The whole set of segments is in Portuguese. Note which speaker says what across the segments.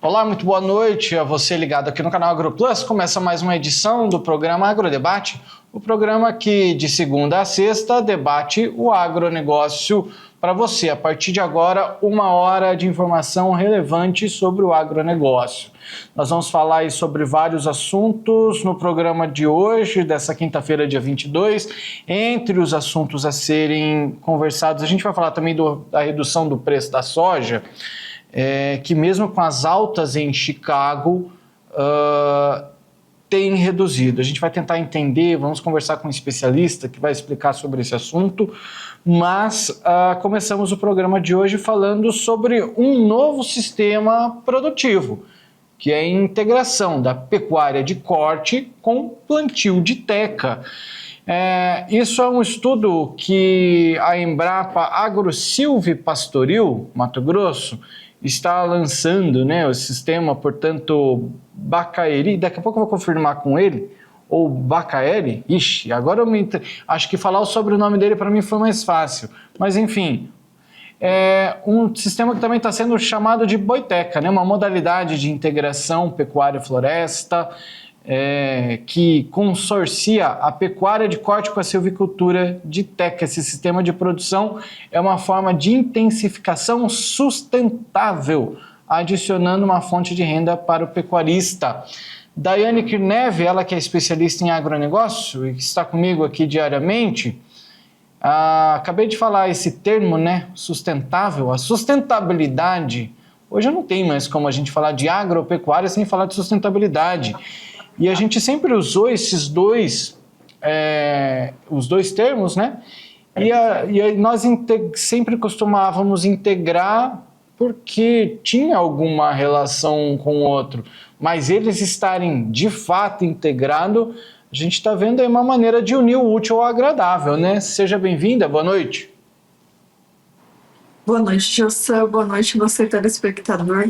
Speaker 1: Olá, muito boa noite a você ligado aqui no canal AgroPlus. Começa mais uma edição do programa AgroDebate, o programa que de segunda a sexta debate o agronegócio para você. A partir de agora, 1 hora de informação relevante sobre o agronegócio. Nós vamos falar aí sobre vários assuntos no programa de hoje, dessa quinta-feira, dia 22. Entre os assuntos a serem conversados, a gente vai falar também da redução do preço da soja, que mesmo com as altas em Chicago, tem reduzido. A gente vai tentar entender, vamos conversar com um especialista que vai explicar sobre esse assunto, mas começamos o programa de hoje falando sobre um novo sistema produtivo, que é a integração da pecuária de corte com plantio de teca. Isso é um estudo que a Embrapa AgroSilve Pastoril, Mato Grosso, está lançando, né, o sistema, portanto, Bacaeri, daqui a pouco eu vou confirmar com ele, ou Bacaeri, agora acho que falar o sobrenome dele para mim foi mais fácil, mas enfim, é um sistema que também está sendo chamado de Boiteca, né, uma modalidade de integração pecuária-floresta, que consorcia a pecuária de corte com a silvicultura de teca. Esse sistema de produção é uma forma de intensificação sustentável, adicionando uma fonte de renda para o pecuarista. Daiane Kirneve, ela que é especialista em agronegócio e que está comigo aqui diariamente, acabei de falar esse termo, né, sustentável, a sustentabilidade. Hoje não tem mais como a gente falar de agropecuária sem falar de sustentabilidade. E a gente sempre usou esses os dois termos, né? E nós sempre costumávamos integrar porque tinha alguma relação com o outro. Mas eles estarem de fato integrados, a gente está vendo aí uma maneira de unir o útil ao agradável, né? Seja bem-vinda, boa noite.
Speaker 2: Boa noite, Jossan. Boa noite, você, telespectador.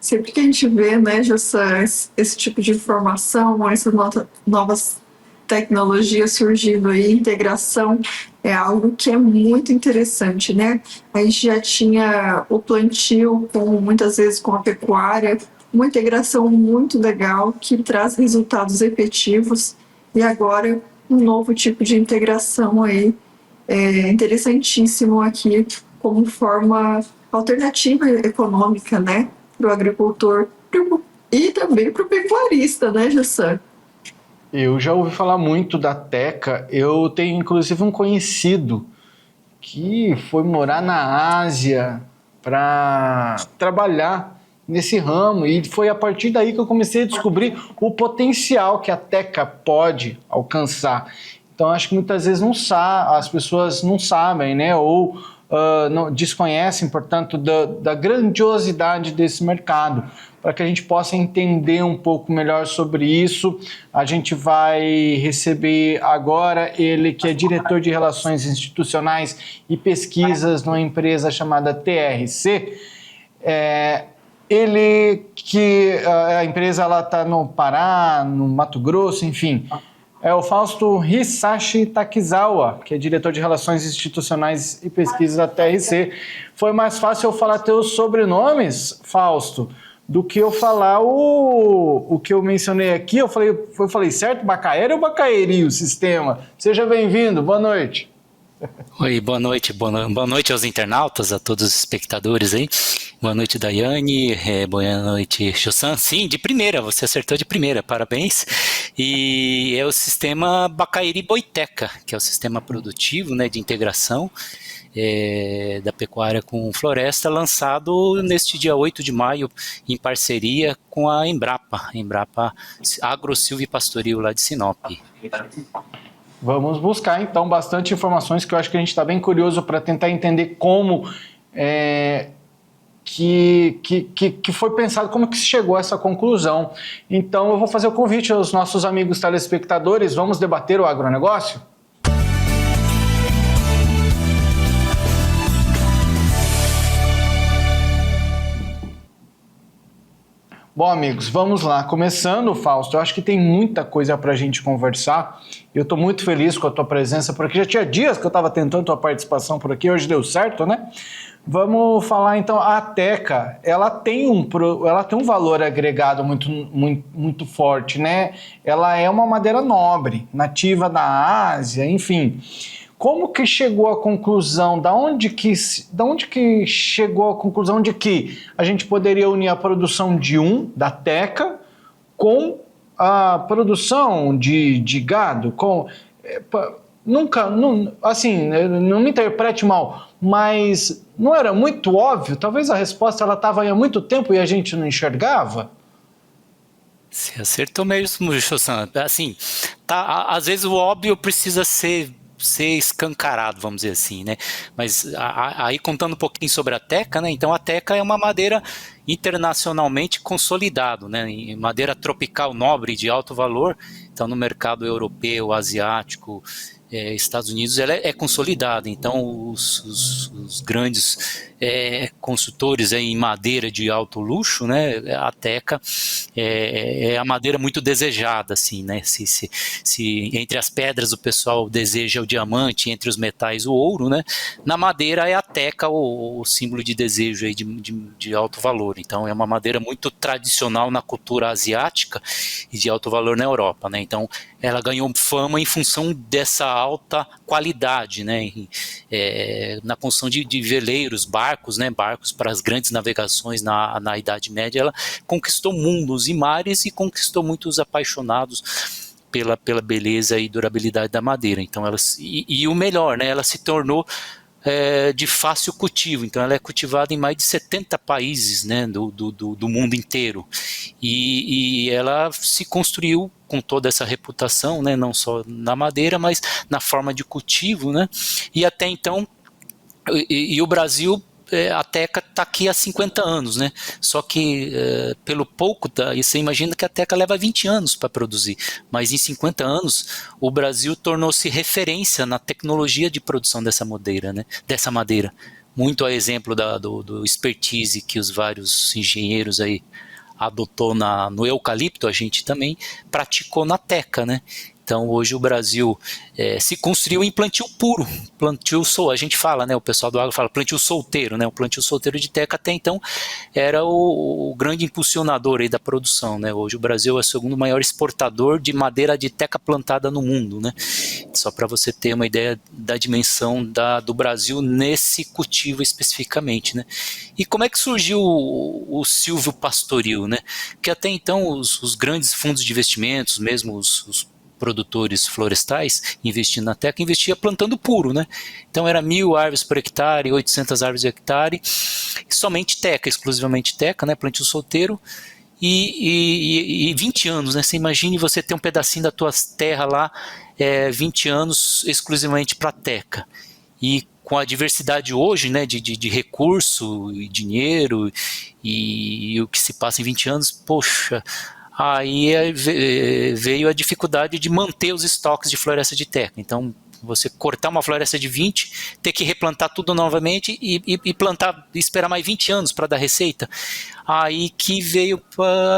Speaker 2: Sempre que a gente vê, né, Jossan, esse tipo de informação, essas novas tecnologias surgindo aí, integração, é algo que é muito interessante, né? A gente já tinha o plantio, muitas vezes com a pecuária, uma integração muito legal que traz resultados efetivos, e agora um novo tipo de integração aí, interessantíssimo aqui, como forma alternativa econômica, né? Para o agricultor e também para o pecuarista, né, Jossan?
Speaker 1: Eu já ouvi falar muito da teca. Eu tenho inclusive um conhecido que foi morar na Ásia para trabalhar nesse ramo, e foi a partir daí que eu comecei a descobrir o potencial que a teca pode alcançar. Então acho que muitas vezes as pessoas não sabem, né, ou não desconhecem, portanto, da grandiosidade desse mercado. Para que a gente possa entender um pouco melhor sobre isso, a gente vai receber agora ele, que é diretor de Relações Institucionais e Pesquisas numa empresa chamada TRC. A empresa está no Pará, no Mato Grosso, enfim. É o Fausto Hisashi Takizawa, que é diretor de Relações Institucionais e Pesquisas da TRC. Foi mais fácil eu falar teus sobrenomes, Fausto, do que eu falar o que eu mencionei aqui. Eu falei certo? Bacaeri ou Bacaeri o sistema? Seja bem-vindo, boa noite.
Speaker 3: Oi, boa noite aos internautas, a todos os espectadores aí. Boa noite, Daiane, boa noite, Jossan. Sim, de primeira, você acertou de primeira, parabéns. E é o sistema Bacaeri Boiteca, que é o sistema produtivo, né, de integração da pecuária com floresta, lançado neste dia 8 de maio, em parceria com a Embrapa AgroSilve Pastoril, lá de Sinop.
Speaker 1: Vamos buscar, então, bastante informações, que eu acho que a gente está bem curioso para tentar entender como que foi pensado, como que se chegou a essa conclusão. Então, eu vou fazer o convite aos nossos amigos telespectadores. Vamos debater o agronegócio? Bom, amigos, vamos lá. Começando, Fausto, eu acho que tem muita coisa para a gente conversar. Eu estou muito feliz com a tua presença por aqui. Já tinha dias que eu estava tentando tua participação por aqui, hoje deu certo, né? Vamos falar então, a teca, ela tem um valor agregado muito forte, né? Ela é uma madeira nobre, nativa da Ásia, enfim. Como que chegou à conclusão, da onde que chegou à conclusão de que a gente poderia unir a produção da teca, com a produção de gado? Não me interprete mal, mas não era muito óbvio? Talvez a resposta estava aí há muito tempo e a gente não enxergava?
Speaker 3: Você acertou mesmo, Jossan. Assim, às vezes o óbvio precisa ser escancarado, vamos dizer assim, né? Mas aí contando um pouquinho sobre a teca, né? Então a teca é uma madeira internacionalmente consolidado, né? Madeira tropical nobre de alto valor. Então no mercado europeu, asiático, Estados Unidos, ela é consolidada. Então os grandes consultores em madeira de alto luxo, né? A teca é a madeira muito desejada, assim, né? Se entre as pedras o pessoal deseja o diamante, entre os metais o ouro, né? Na madeira é a teca o símbolo de desejo aí de alto valor. Então é uma madeira muito tradicional na cultura asiática e de alto valor na Europa, né? Então ela ganhou fama em função dessa alta qualidade, né? Na construção de veleiros, barcos, né? Barcos para as grandes navegações na Idade Média. Ela conquistou mundos e mares e conquistou muitos apaixonados pela beleza e durabilidade da madeira. Então e o melhor, né? Ela se tornou de fácil cultivo. Então ela é cultivada em mais de 70 países, né, do mundo inteiro, e ela se construiu com toda essa reputação, né, não só na madeira, mas na forma de cultivo, né, e até então, o Brasil, a teca está aqui há 50 anos, né? Só que pelo pouco, e você imagina que a teca leva 20 anos para produzir, mas em 50 anos o Brasil tornou-se referência na tecnologia de produção dessa madeira, né? Muito a exemplo do expertise que os vários engenheiros aí adotou no eucalipto, a gente também praticou na teca, né? Então hoje o Brasil se construiu em plantio puro, a gente fala, né, o pessoal do agro fala plantio solteiro, né, o plantio solteiro de teca até então era o grande impulsionador aí da produção, né. Hoje o Brasil é o segundo maior exportador de madeira de teca plantada no mundo, né, só para você ter uma ideia da dimensão do Brasil nesse cultivo especificamente, né. E como é que surgiu o Silvio Pastoril, né, porque até então os grandes fundos de investimentos, mesmo os produtores florestais, investindo na teca, investia plantando puro, né? Então era 1.000 árvores por hectare, 800 árvores por hectare, somente teca, exclusivamente teca, né? Plantio solteiro, e 20 anos, né? Você imagine você ter um pedacinho da tua terra lá, 20 anos exclusivamente para teca. E com a diversidade hoje, né, de recurso e dinheiro e o que se passa em 20 anos, poxa, aí veio a dificuldade de manter os estoques de floresta de teca. Então, você cortar uma floresta de 20, ter que replantar tudo novamente e plantar, esperar mais 20 anos para dar receita. Aí que veio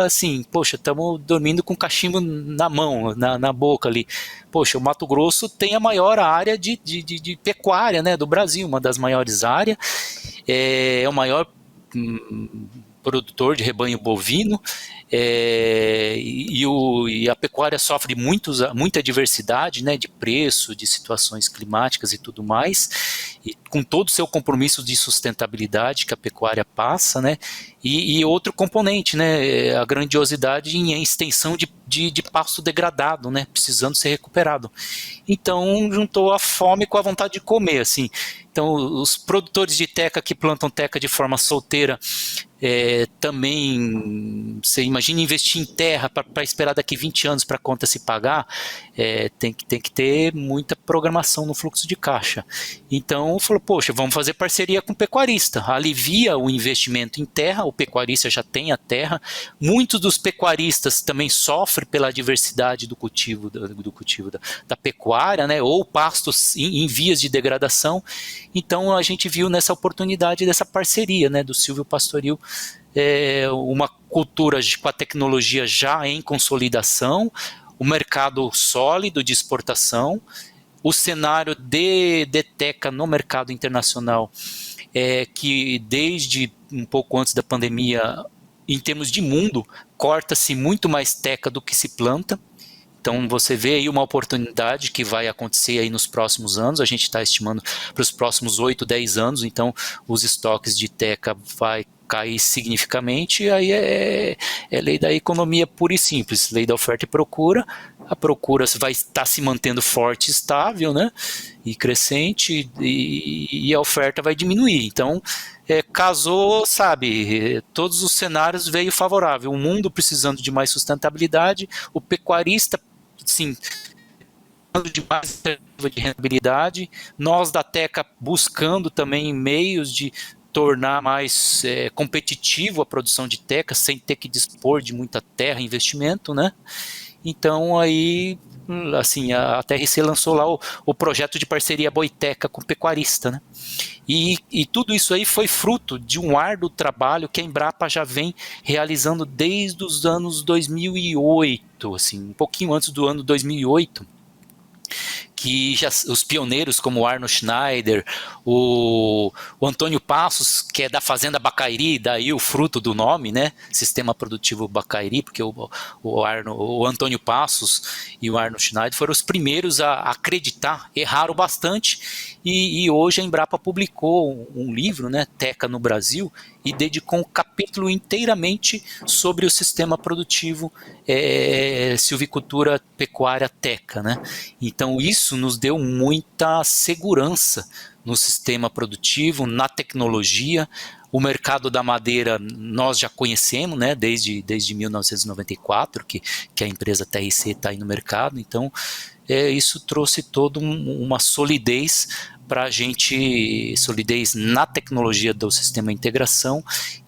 Speaker 3: assim, poxa, estamos dormindo com cachimbo na mão, na boca ali. Poxa, o Mato Grosso tem a maior área de pecuária, né, do Brasil, uma das maiores áreas, é o maior produtor de rebanho bovino, e a pecuária sofre muita diversidade, né, de preço, de situações climáticas e tudo mais, e com todo o seu compromisso de sustentabilidade que a pecuária passa, né, e outro componente, né, a grandiosidade em extensão de pasto degradado, né, precisando ser recuperado. Então juntou a fome com a vontade de comer, assim. Então os produtores de teca que plantam teca de forma solteira, também, você imagina investir em terra para esperar daqui 20 anos para a conta se pagar, tem que ter muita programação no fluxo de caixa. Então falou, poxa, vamos fazer parceria com o pecuarista, alivia o investimento em terra, o pecuarista já tem a terra, muitos dos pecuaristas também sofrem pela diversidade do cultivo da pecuária, né, ou pastos em vias de degradação. Então a gente viu nessa oportunidade dessa parceria, né, do Silvio Pastoril, uma cultura com a tecnologia já em consolidação, o mercado sólido de exportação, o cenário de teca no mercado internacional, que desde um pouco antes da pandemia, em termos de mundo, corta-se muito mais teca do que se planta. Então você vê aí uma oportunidade que vai acontecer aí nos próximos anos, a gente está estimando para os próximos 8, 10 anos, então os estoques de teca vai cair significativamente, aí é lei da economia pura e simples, lei da oferta e procura, a procura vai estar se mantendo forte, estável, né, e crescente, e a oferta vai diminuir, então casou, sabe, todos os cenários veio favorável, o mundo precisando de mais sustentabilidade, o pecuarista, sim, de mais de rentabilidade, nós da teca buscando também meios de tornar mais competitivo a produção de teca, sem ter que dispor de muita terra e investimento, né? Então aí, assim, a TRC lançou lá o projeto de parceria Boiteca com o pecuarista, né? E tudo isso aí foi fruto de um árduo trabalho que a Embrapa já vem realizando desde os anos 2008, assim, um pouquinho antes do ano 2008, que já, os pioneiros como o Arno Schneider, o Antônio Passos, que é da Fazenda Bacairi, daí o fruto do nome, né? Sistema Produtivo Bacairi, porque o Antônio Passos e o Arno Schneider foram os primeiros a acreditar, erraram bastante, e hoje a Embrapa publicou um livro, né, Teca no Brasil, e dedicou um capítulo inteiramente sobre o sistema produtivo silvicultura pecuária teca, né? Então isso nos deu muita segurança no sistema produtivo, na tecnologia. O mercado da madeira nós já conhecemos, né, desde 1994, que a empresa TRC está aí no mercado, então isso trouxe toda uma solidez para a gente, solidez na tecnologia do sistema de integração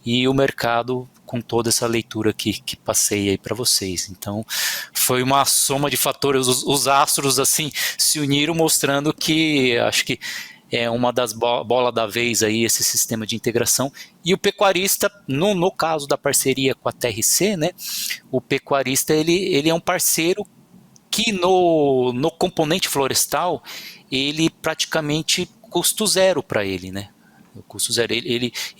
Speaker 3: e o mercado com toda essa leitura que passei aí para vocês. Então, foi uma soma de fatores, os astros assim se uniram, mostrando que acho que é uma das bolas da vez aí esse sistema de integração. E o pecuarista, no caso da parceria com a TRC, né, o pecuarista ele é um parceiro que no componente florestal, ele praticamente custo zero para ele, né? O custo zero.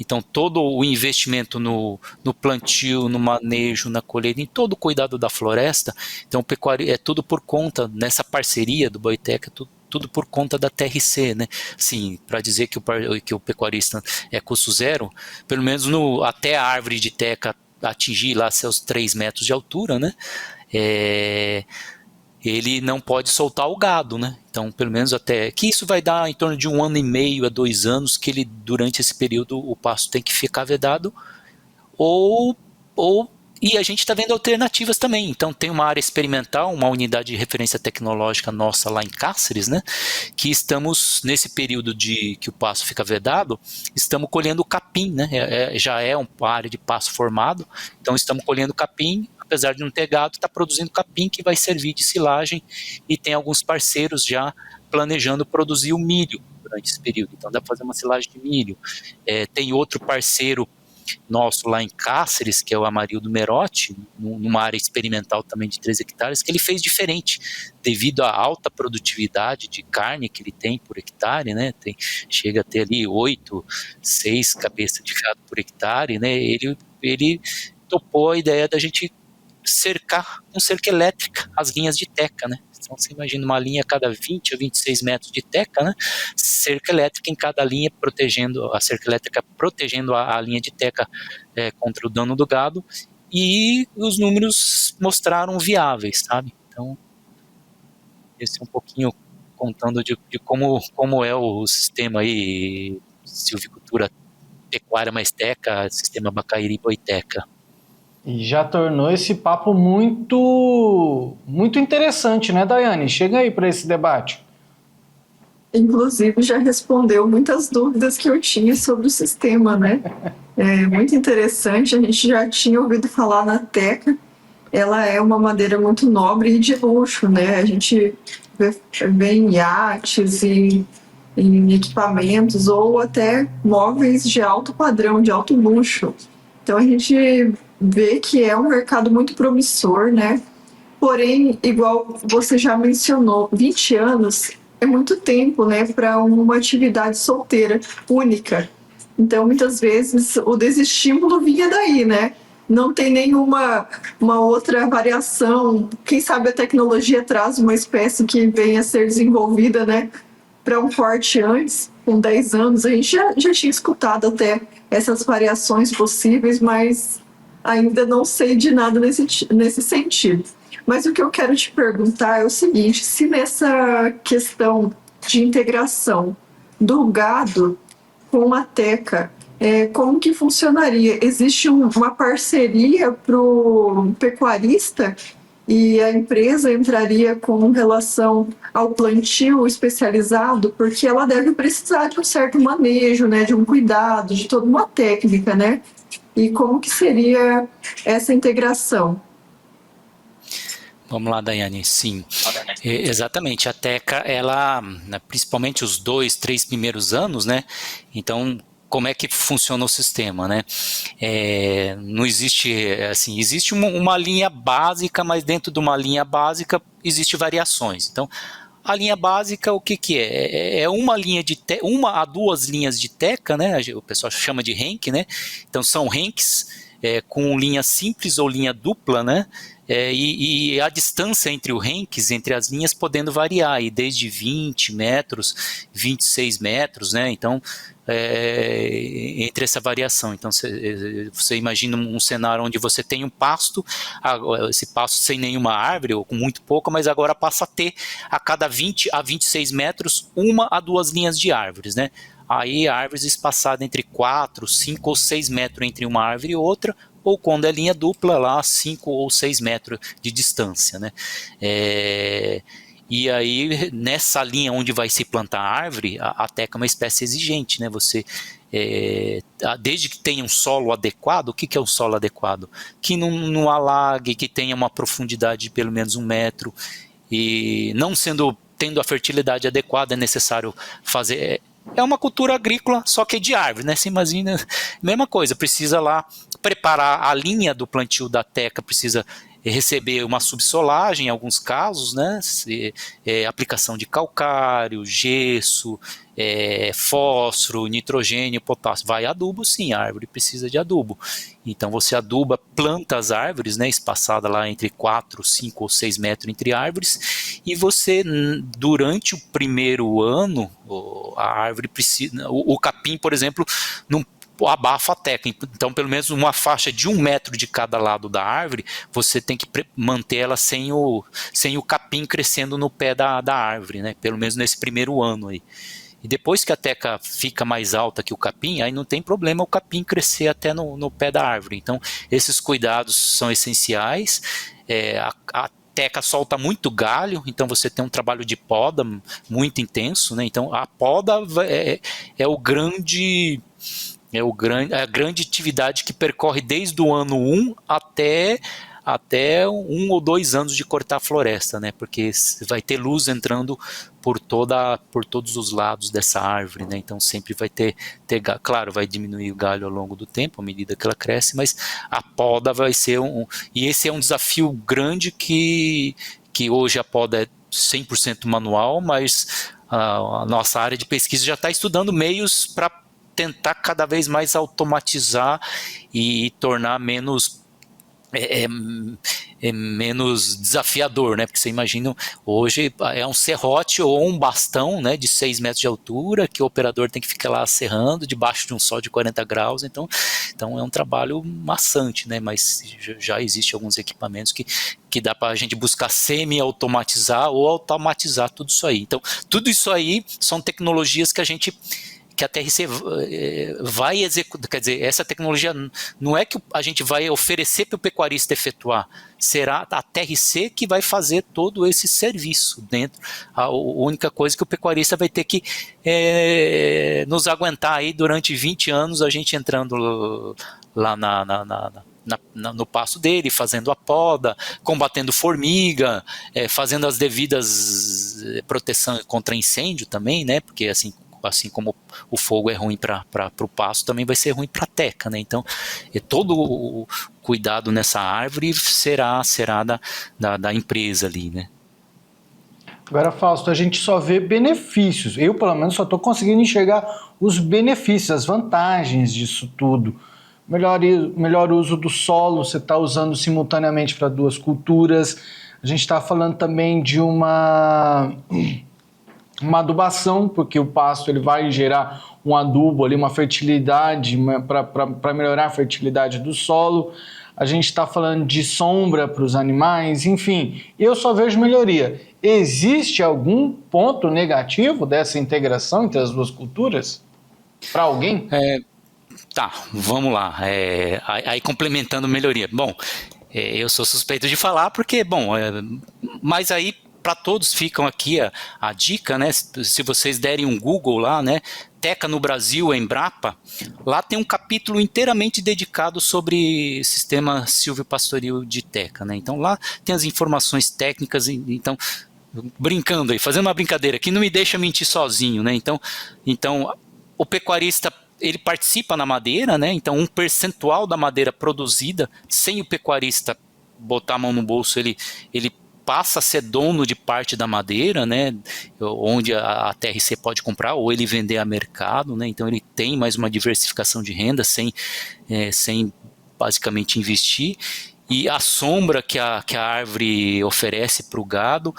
Speaker 3: Então, todo o investimento no plantio, no manejo, na colheita, em todo o cuidado da floresta, então o pecuário é tudo por conta, nessa parceria do Boiteca, tudo por conta da TRC, né? Sim, para dizer que o pecuarista é custo zero, pelo menos até a árvore de teca atingir lá seus 3 metros de altura, né? Ele não pode soltar o gado, né? Então, pelo menos até que isso vai dar em torno de 1 ano e meio a 2 anos, que ele, durante esse período, o pasto tem que ficar vedado, e a gente está vendo alternativas também. Então, tem uma área experimental, uma unidade de referência tecnológica nossa lá em Cáceres, né? Que estamos, nesse período que o pasto fica vedado, estamos colhendo capim, né? Já é uma área de pasto formado, então estamos colhendo capim. Apesar de não ter gado, está produzindo capim que vai servir de silagem, e tem alguns parceiros já planejando produzir o milho durante esse período. Então dá para fazer uma silagem de milho. Tem outro parceiro nosso lá em Cáceres, que é o Amarildo Merotti, numa área experimental também de 3 hectares, que ele fez diferente, devido à alta produtividade de carne que ele tem por hectare, né? Chega a ter ali 8, 6 cabeças de gado por hectare, né? Ele topou a ideia da gente cercar com cerca elétrica as linhas de teca, né? Então você imagina uma linha a cada 20 a 26 metros de teca, né? Cerca elétrica em cada linha, a cerca elétrica protegendo a linha de teca contra o dano do gado, e os números mostraram viáveis, sabe? Então, esse é um pouquinho contando de como é o sistema aí, silvicultura pecuária mais teca, sistema Bacairi Boiteca.
Speaker 1: E já tornou esse papo muito interessante, né, Daiane? Chega aí para esse debate.
Speaker 2: Inclusive, já respondeu muitas dúvidas que eu tinha sobre o sistema, né? É muito interessante, a gente já tinha ouvido falar na teca. Ela é uma madeira muito nobre e de luxo, né? A gente vê em iates e em equipamentos, ou até móveis de alto padrão, de alto luxo. Então a gente vê que é um mercado muito promissor, né? Porém, igual você já mencionou, 20 anos é muito tempo, né, para uma atividade solteira única. Então, muitas vezes, o desestímulo vinha daí, né? Não tem nenhuma uma outra variação. Quem sabe a tecnologia traz uma espécie que venha a ser desenvolvida, né, para um corte antes, com 10 anos. A gente já tinha escutado até essas variações possíveis, mas ainda não sei de nada nesse sentido. Mas o que eu quero te perguntar é o seguinte: se nessa questão de integração do gado com a Teca, como que funcionaria? Existe uma parceria para o pecuarista e a empresa entraria com relação ao plantio especializado, porque ela deve precisar de um certo manejo, né, de um cuidado, de toda uma técnica, né? E como que seria essa integração?
Speaker 3: Vamos lá, Daiane. Sim, exatamente. A Teca, ela, né, principalmente os 2, 3 primeiros anos, né? Então, como é que funciona o sistema, né? Não existe, assim, existe uma linha básica, mas dentro de uma linha básica existe variações. Então, a linha básica, o que é? É uma a duas linhas de Teca, né? O pessoal chama de renque, né? Então, são renques com linha simples ou linha dupla, né? E a distância entre o renques, entre as linhas, podendo variar, e desde 20 metros, 26 metros, né? Então, entre essa variação. Então, você imagina um cenário onde você tem um pasto, esse pasto sem nenhuma árvore, ou com muito pouco, mas agora passa a ter, a cada 20 a 26 metros, uma a duas linhas de árvores, né? Aí árvores espaçadas entre 4, 5 ou 6 metros entre uma árvore e outra, ou quando é linha dupla, lá 5 ou 6 metros de distância, né? E aí, nessa linha onde vai se plantar a árvore, a teca é uma espécie exigente, né? Você, desde que tenha um solo adequado, o que é um solo adequado? Que não alague, que tenha uma profundidade de pelo menos 1 metro, e não tendo a fertilidade adequada, é necessário fazer... É uma cultura agrícola, só que de árvore, né? Você imagina, mesma coisa, precisa lá preparar a linha do plantio da teca, precisa receber uma subsolagem em alguns casos, né? Aplicação de calcário, gesso, fósforo, nitrogênio, potássio. Vai adubo, sim, a árvore precisa de adubo. Então você aduba, planta as árvores, né, espaçada lá entre 4, 5 ou 6 metros entre árvores, e você, durante o primeiro ano, a árvore precisa, o capim, por exemplo, não abafa a teca. Então, pelo menos uma faixa de 1 metro de cada lado da árvore, você tem que manter ela sem o capim crescendo no pé da árvore, né? Pelo menos nesse primeiro ano aí. E depois que a teca fica mais alta que o capim, aí não tem problema o capim crescer até no pé da árvore. Então, esses cuidados são essenciais. A teca solta muito galho, então você tem um trabalho de poda muito intenso, né? Então, a poda é a grande atividade que percorre desde o ano 1 até 1 ou 2 anos de cortar a floresta, né? Porque vai ter luz entrando por todos os lados dessa árvore, né? Então sempre vai ter claro, vai diminuir o galho ao longo do tempo, à medida que ela cresce, mas a poda vai ser e esse é um desafio grande que hoje a poda é 100% manual, mas a nossa área de pesquisa já está estudando meios para tentar cada vez mais automatizar e tornar menos menos desafiador, né? Porque você imagina, hoje é um serrote ou um bastão, né, de 6 metros de altura, que o operador tem que ficar lá serrando debaixo de um sol de 40 graus, então é um trabalho maçante, né? Mas já existem alguns equipamentos que dá para a gente buscar semi-automatizar ou automatizar tudo isso aí. Então, tudo isso aí são tecnologias que a TRC vai executar, quer dizer, essa tecnologia não é que a gente vai oferecer para o pecuarista efetuar, será a TRC que vai fazer todo esse serviço dentro. A única coisa que o pecuarista vai ter que nos aguentar aí durante 20 anos, a gente entrando lá no pasto dele, fazendo a poda, combatendo formiga, fazendo as devidas proteção contra incêndio também, né? Porque assim, assim como o fogo é ruim para o pasto, também vai ser ruim para a teca, né? Então, todo o cuidado nessa árvore será da empresa ali, né?
Speaker 1: Agora, Fausto, a gente só vê benefícios. Eu, pelo menos, só estou conseguindo enxergar os benefícios, as vantagens disso tudo. Melhor uso do solo, você está usando simultaneamente para 2 culturas. A gente está falando também de uma adubação, porque o pasto ele vai gerar um adubo ali, uma fertilidade para melhorar a fertilidade do solo. A gente está falando de sombra para os animais, enfim, eu só vejo melhoria. Existe algum ponto negativo dessa integração entre as 2 culturas? Para alguém?
Speaker 3: Tá, vamos lá. Aí complementando melhoria. Bom, eu sou suspeito de falar porque, mas aí para todos ficam aqui a dica, né? Se vocês derem um Google lá, né? Teca no Brasil, Embrapa, lá tem um capítulo inteiramente dedicado sobre sistema silvopastoril de teca, né? Então lá tem as informações técnicas, então brincando aí, fazendo uma brincadeira que não me deixa mentir sozinho, né? Então o pecuarista ele participa na madeira, né? Então um percentual da madeira produzida, sem o pecuarista botar a mão no bolso, ele passa a ser dono de parte da madeira, né, onde a TRC pode comprar ou ele vender a mercado, né, então ele tem mais uma diversificação de renda sem basicamente investir, e a sombra que a árvore oferece para o gado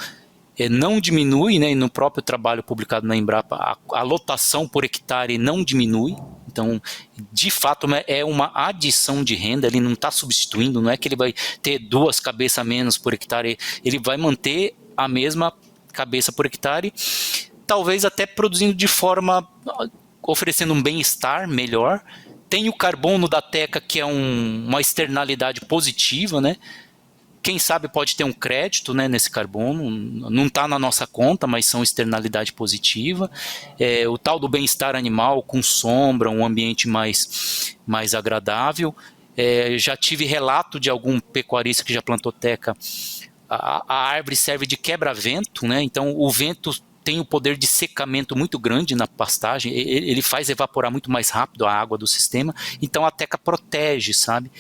Speaker 3: não diminui, né, e no próprio trabalho publicado na Embrapa, a lotação por hectare não diminui. Então, de fato, é uma adição de renda, ele não está substituindo, não é que ele vai ter 2 cabeças a menos por hectare, ele vai manter a mesma cabeça por hectare, talvez até produzindo de forma, oferecendo um bem-estar melhor. Tem o carbono da teca, que é uma externalidade positiva, né? Quem sabe pode ter um crédito, né, nesse carbono, não está na nossa conta, mas são externalidade positiva. O tal do bem-estar animal com sombra, um ambiente mais agradável. Já tive relato de algum pecuarista que já plantou teca. A árvore serve de quebra-vento, né, então o vento tem o poder de secamento muito grande na pastagem, ele faz evaporar muito mais rápido a água do sistema, então a teca protege, sabe,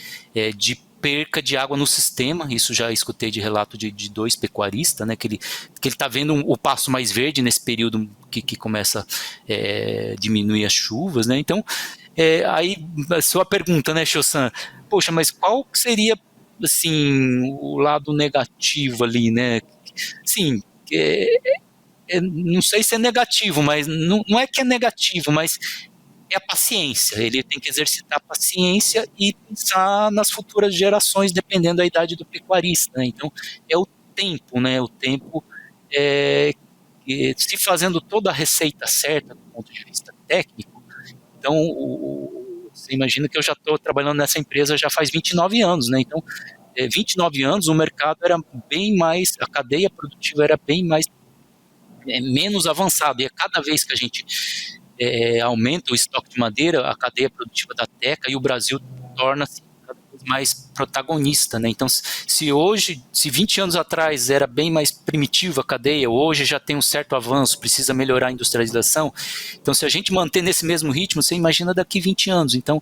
Speaker 3: de perca de água no sistema. Isso já escutei de relato de 2 pecuaristas, né, que ele está vendo o pasto mais verde nesse período que começa a diminuir as chuvas, né, então aí a sua pergunta, né, Cho-san, poxa, mas qual seria, assim, o lado negativo ali, né, sim, não sei se é negativo, mas não é que é negativo, mas é a paciência, ele tem que exercitar a paciência e pensar nas futuras gerações, dependendo da idade do pecuarista, né? Então, é o tempo, né? O tempo, se fazendo toda a receita certa do ponto de vista técnico, então, você imagina que eu já estou trabalhando nessa empresa já faz 29 anos, né? Então, 29 anos, o mercado era bem mais, a cadeia produtiva era bem mais, menos avançado, e a cada vez que a gente aumenta o estoque de madeira, a cadeia produtiva da teca, e o Brasil torna-se cada vez mais protagonista, né? Então, se 20 anos atrás era bem mais primitiva a cadeia, hoje já tem um certo avanço, precisa melhorar a industrialização, então se a gente manter nesse mesmo ritmo, você imagina daqui 20 anos, então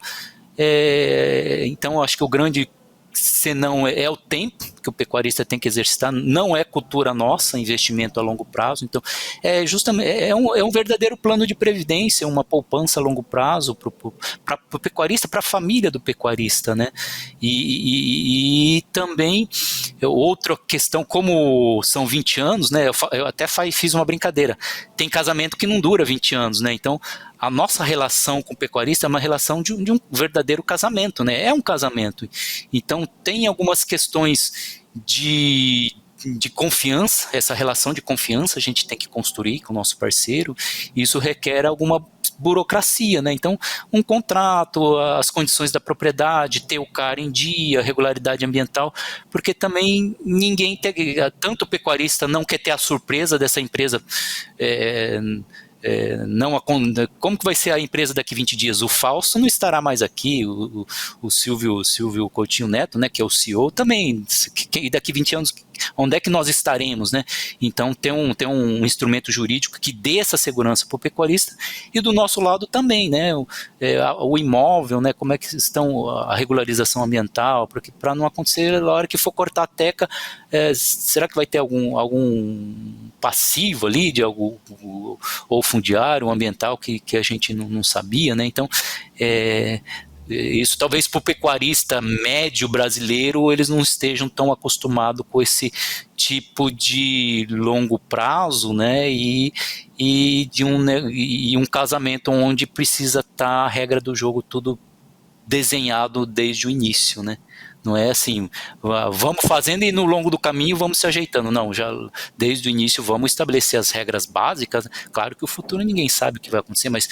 Speaker 3: eu acho que o grande senão é o tempo que o pecuarista tem que exercitar, não é cultura nossa, investimento a longo prazo, então justamente é um verdadeiro plano de previdência, uma poupança a longo prazo para o pecuarista, para a família do pecuarista, né? E também outra questão, como são 20 anos, né? Eu até fiz uma brincadeira, tem casamento que não dura 20 anos, né? Então a nossa relação com o pecuarista é uma relação de um verdadeiro casamento, né? É um casamento. Então tem algumas questões de confiança, essa relação de confiança a gente tem que construir com o nosso parceiro, e isso requer alguma burocracia, né? Então, um contrato, as condições da propriedade, ter o CAR em dia, regularidade ambiental, porque também ninguém tanto o pecuarista não quer ter a surpresa dessa empresa, como que vai ser a empresa daqui 20 dias? O Fausto não estará mais aqui, o Silvio Coutinho Neto, né, que é o CEO, também, e daqui 20 anos onde é que nós estaremos, né? Então, ter um instrumento jurídico que dê essa segurança para o pecuarista e do nosso lado também, né? O imóvel, né? Como é que estão a regularização ambiental, para não acontecer na hora que for cortar a teca, será que vai ter algum passivo ali de algo, ou fundiário, ambiental que a gente não sabia, né? Então, isso talvez para o pecuarista médio brasileiro eles não estejam tão acostumados com esse tipo de longo prazo, né, e um casamento onde precisa estar a regra do jogo tudo desenhado desde o início, né. Não é assim, vamos fazendo e no longo do caminho vamos se ajeitando. Não, já desde o início vamos estabelecer as regras básicas. Claro que o futuro ninguém sabe o que vai acontecer, mas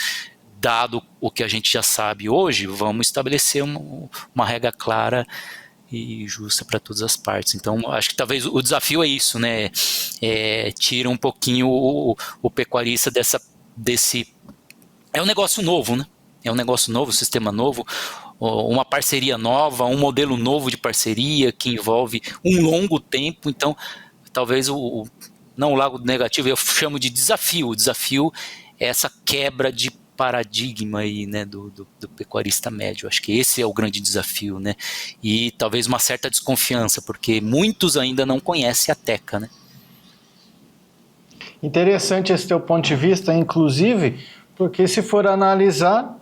Speaker 3: dado o que a gente já sabe hoje, vamos estabelecer uma regra clara e justa para todas as partes. Então, acho que talvez o desafio é isso, né? Tira um pouquinho o pecuarista desse... É um negócio novo, né? É um negócio novo, um sistema novo, uma parceria nova, um modelo novo de parceria que envolve um longo tempo. Então, talvez não o lado negativo, eu chamo de desafio. O desafio é essa quebra de paradigma aí, né, do pecuarista médio. Acho que esse é o grande desafio, né? E talvez uma certa desconfiança, porque muitos ainda não conhecem a teca, né?
Speaker 1: Interessante esse teu ponto de vista, inclusive, porque se for analisar,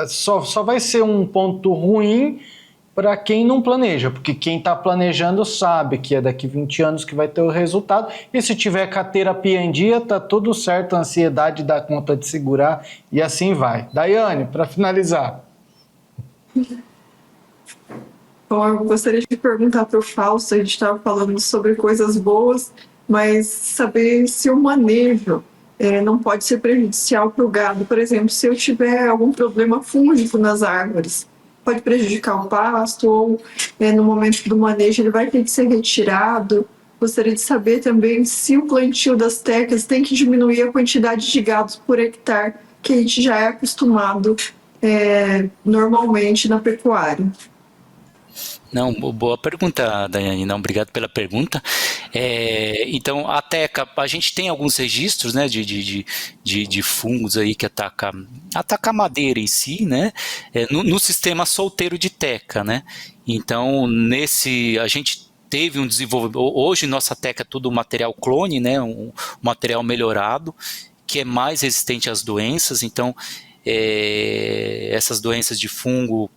Speaker 1: só vai ser um ponto ruim para quem não planeja, porque quem está planejando sabe que é daqui 20 anos que vai ter o resultado, e se tiver carteira em dia, tá tudo certo, a ansiedade dá conta de segurar, e assim vai. Daiane, para finalizar.
Speaker 2: Bom, eu gostaria de perguntar para o Fausto, a gente estava falando sobre coisas boas, mas saber se o manejo não pode ser prejudicial para o gado. Por exemplo, se eu tiver algum problema fúngico nas árvores, pode prejudicar o pasto, ou no momento do manejo ele vai ter que ser retirado. Gostaria de saber também se o plantio das tecas tem que diminuir a quantidade de gados por hectare, que a gente já é acostumado normalmente na pecuária.
Speaker 3: Não, boa pergunta, Daiane. Não, obrigado pela pergunta. Então, a teca, a gente tem alguns registros, né, de fungos aí que ataca a madeira em si, né, no sistema solteiro de teca, né. Então, a gente teve um desenvolvimento. Hoje, nossa teca é tudo material clone, né, um material melhorado, que é mais resistente às doenças. Então, essas doenças de fungo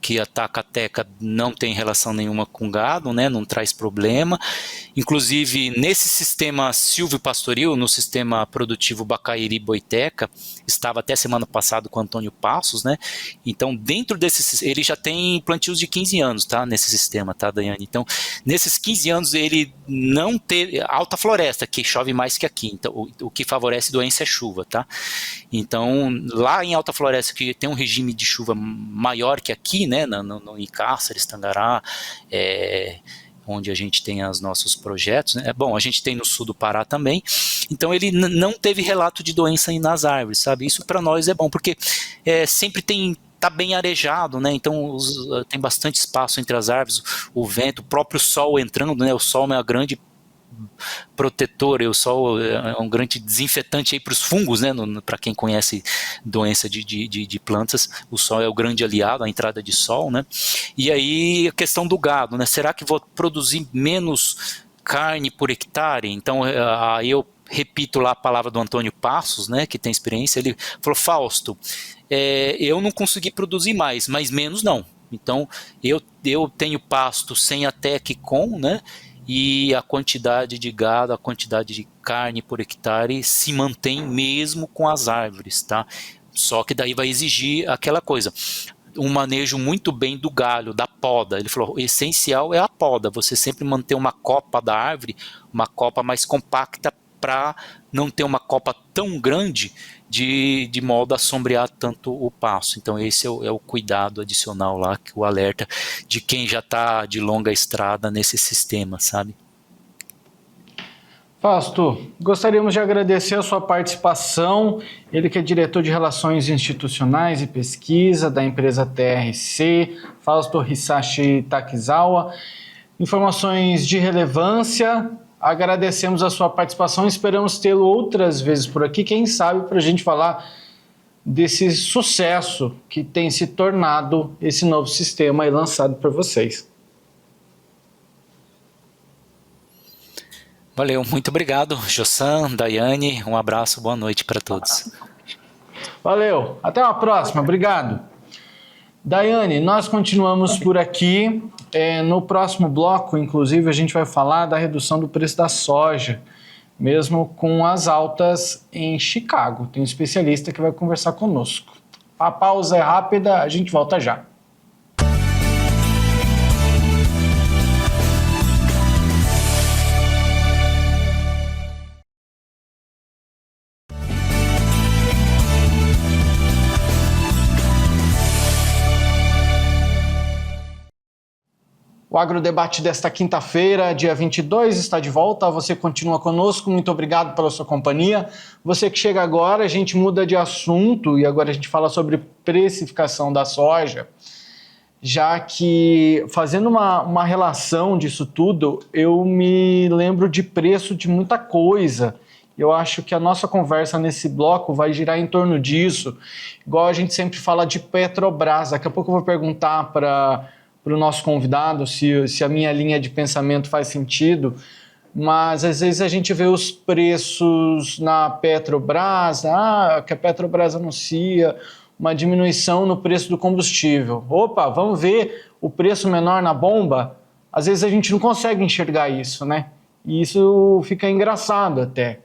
Speaker 3: que ataca a teca não tem relação nenhuma com gado, né, não traz problema. Inclusive, nesse sistema silvopastoril, no sistema produtivo Bacairi-Boiteca, estava até semana passada com o Antônio Passos, né, então dentro desse, ele já tem plantios de 15 anos, tá, nesse sistema, tá, Daiane? Então, nesses 15 anos, ele não teve alta floresta, que chove mais que aqui, então o que favorece doença é chuva, tá? Então, lá em alta floresta, que tem um regime de chuva maior que aqui, né, em Cáceres, Tangará, onde a gente tem os nossos projetos, né? Bom, a gente tem no sul do Pará também, então ele não teve relato de doença nas árvores, sabe? Isso para nós é bom, porque sempre tá bem arejado, né? Então tem bastante espaço entre as árvores, o vento, o próprio sol entrando, né? O sol é uma grande protetor, o sol é um grande desinfetante aí para os fungos, né? Para quem conhece doença de plantas, o sol é o grande aliado, a entrada de sol, né? E aí a questão do gado, né? Será que vou produzir menos carne por hectare? Então aí eu repito lá a palavra do Antônio Passos, né? Que tem experiência. Ele falou: Fausto, eu não consegui produzir mais, mas menos não. Então eu tenho pasto sem a TEC com, né? E a quantidade de gado, a quantidade de carne por hectare se mantém mesmo com as árvores, tá? Só que daí vai exigir aquela coisa, um manejo muito bem do galho, da poda. Ele falou, o essencial é a poda, você sempre manter uma copa da árvore, uma copa mais compacta para não ter uma copa tão grande de modo a sombrear tanto o pasto. Então esse é o cuidado adicional lá, que o alerta de quem já está de longa estrada nesse sistema, sabe?
Speaker 1: Fausto, gostaríamos de agradecer a sua participação, ele que é diretor de Relações Institucionais e Pesquisa da empresa TRC, Fausto Hisashi Takizawa. informações de relevância. Agradecemos a sua participação, esperamos tê-lo outras vezes por aqui, quem sabe para a gente falar desse sucesso que tem se tornado esse novo sistema aí lançado para vocês.
Speaker 3: Valeu, muito obrigado, Jossan, Daiane, um abraço, boa noite para todos.
Speaker 1: Valeu, até uma próxima, obrigado. Daiane, nós continuamos por aqui. No próximo bloco, inclusive, a gente vai falar da redução do preço da soja, mesmo com as altas em Chicago. Tem um especialista que vai conversar conosco. A pausa é rápida, a gente volta já. O Agrodebate desta quinta-feira, dia 22, está de volta. Você continua conosco, muito obrigado pela sua companhia. Você que chega agora, a gente muda de assunto e agora a gente fala sobre precificação da soja, já que, fazendo uma relação disso tudo, eu me lembro de preço de muita coisa. Eu acho que a nossa conversa nesse bloco vai girar em torno disso, igual a gente sempre fala de Petrobras. Daqui a pouco eu vou perguntar para o nosso convidado se a minha linha de pensamento faz sentido, mas às vezes a gente vê os preços na Petrobras, que a Petrobras anuncia uma diminuição no preço do combustível. Opa, vamos ver o preço menor na bomba? Às vezes a gente não consegue enxergar isso, né? E isso fica engraçado até.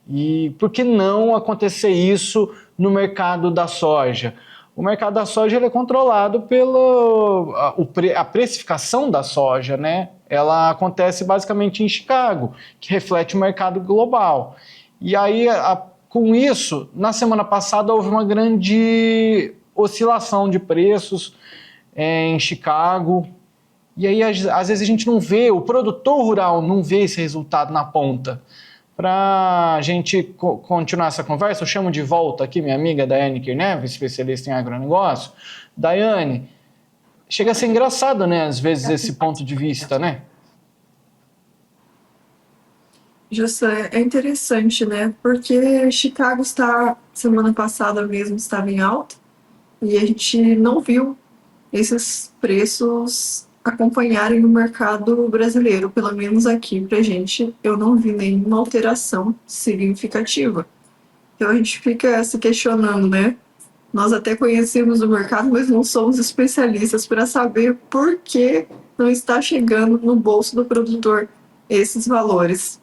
Speaker 1: E por que não acontecer isso no mercado da soja? O mercado da soja ele é controlado a precificação da soja, né? Ela acontece basicamente em Chicago, que reflete o mercado global. E aí, com isso, na semana passada houve uma grande oscilação de preços em Chicago. E aí, às vezes a gente não vê, o produtor rural não vê esse resultado na ponta. Para a gente continuar essa conversa, eu chamo de volta aqui minha amiga Daiane Kirneves, especialista em agronegócio. Daiane, chega a ser engraçado, né, às vezes, esse ponto de vista, né?
Speaker 2: Justo, é interessante, né? Porque Chicago semana passada mesmo, estava em alta, e a gente não viu esses preços acompanharem o mercado brasileiro, pelo menos aqui pra gente, eu não vi nenhuma alteração significativa. Então a gente fica se questionando, né? Nós até conhecemos o mercado, mas não somos especialistas para saber por que não está chegando no bolso do produtor esses valores.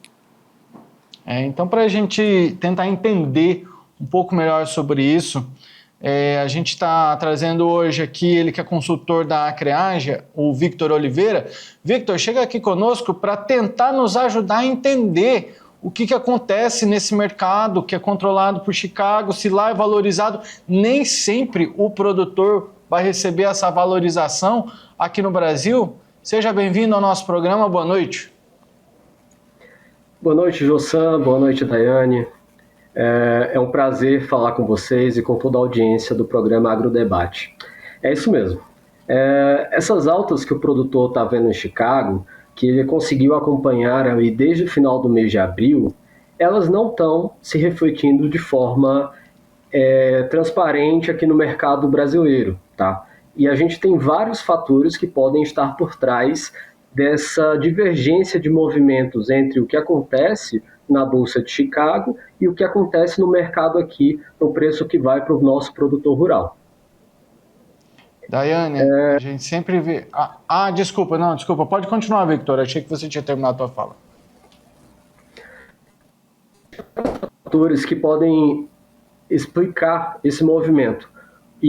Speaker 1: Então, para a gente tentar entender um pouco melhor sobre isso, a gente está trazendo hoje aqui ele que é consultor da Acreage, o Victor Oliveira. Victor, chega aqui conosco para tentar nos ajudar a entender o que acontece nesse mercado que é controlado por Chicago, se lá é valorizado. Nem sempre o produtor vai receber essa valorização aqui no Brasil. Seja bem-vindo ao nosso programa, boa noite.
Speaker 4: Boa noite, Jossan, boa noite, Daiane. É um prazer falar com vocês e com toda a audiência do programa Agrodebate. É isso mesmo. Essas altas que o produtor está vendo em Chicago, que ele conseguiu acompanhar ali desde o final do mês de abril, elas não estão se refletindo de forma transparente aqui no mercado brasileiro, tá? E a gente tem vários fatores que podem estar por trás dessa divergência de movimentos entre o que acontece na Bolsa de Chicago e o que acontece no mercado aqui, no preço que vai para o nosso produtor rural.
Speaker 1: Daiane, a gente sempre vê... Desculpa, pode continuar, Victor, achei que você tinha terminado a tua fala.
Speaker 4: Fatores que podem explicar esse movimento.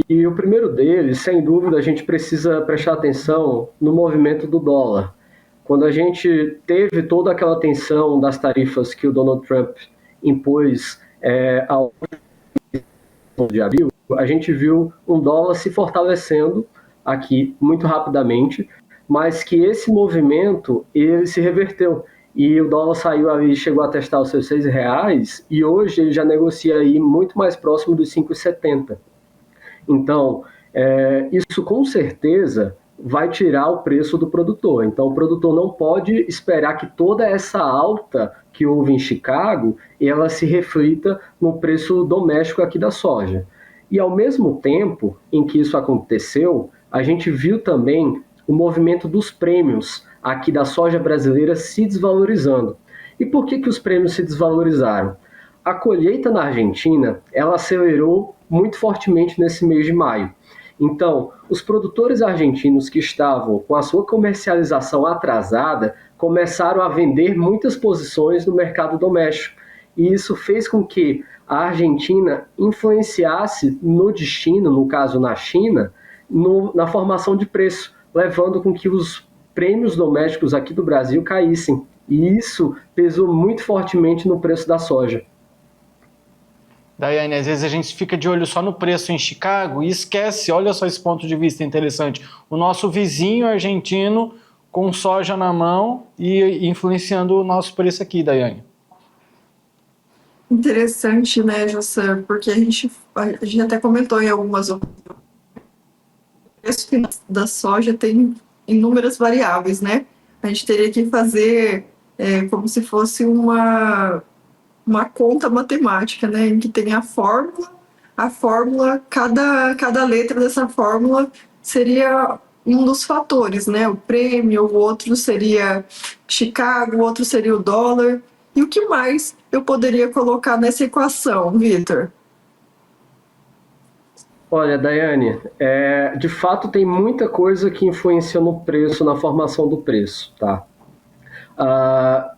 Speaker 4: E o primeiro deles, sem dúvida, a gente precisa prestar atenção no movimento do dólar. Quando a gente teve toda aquela tensão das tarifas que o Donald Trump impôs ao de abril, a gente viu um dólar se fortalecendo aqui muito rapidamente, mas que esse movimento ele se reverteu. E o dólar saiu ali, chegou a testar os seus R$6, e hoje ele já negocia aí muito mais próximo dos 5,70. Então, isso com certeza vai tirar o preço do produtor. Então, o produtor não pode esperar que toda essa alta que houve em Chicago, ela se reflita no preço doméstico aqui da soja. E, ao mesmo tempo em que isso aconteceu, a gente viu também o movimento dos prêmios aqui da soja brasileira se desvalorizando. E por que os prêmios se desvalorizaram? A colheita na Argentina, ela acelerou muito fortemente nesse mês de maio. Então, os produtores argentinos que estavam com a sua comercialização atrasada começaram a vender muitas posições no mercado doméstico. E isso fez com que a Argentina influenciasse no destino, no caso na China, na formação de preço, levando com que os prêmios domésticos aqui do Brasil caíssem. E isso pesou muito fortemente no preço da soja.
Speaker 1: Daiane, às vezes a gente fica de olho só no preço em Chicago e esquece, olha só esse ponto de vista interessante, o nosso vizinho argentino com soja na mão e influenciando o nosso preço aqui, Daiane.
Speaker 2: Interessante, né, José? Porque a gente até comentou em algumas ocasiões, o preço final da soja tem inúmeras variáveis, né? A gente teria que fazer como se fosse uma conta matemática, né, em que tem a fórmula, cada letra dessa fórmula seria um dos fatores, né, o prêmio, o outro seria Chicago, o outro seria o dólar, e o que mais eu poderia colocar nessa equação, Vitor?
Speaker 4: Olha, Daiane, de fato tem muita coisa que influencia no preço, na formação do preço, tá?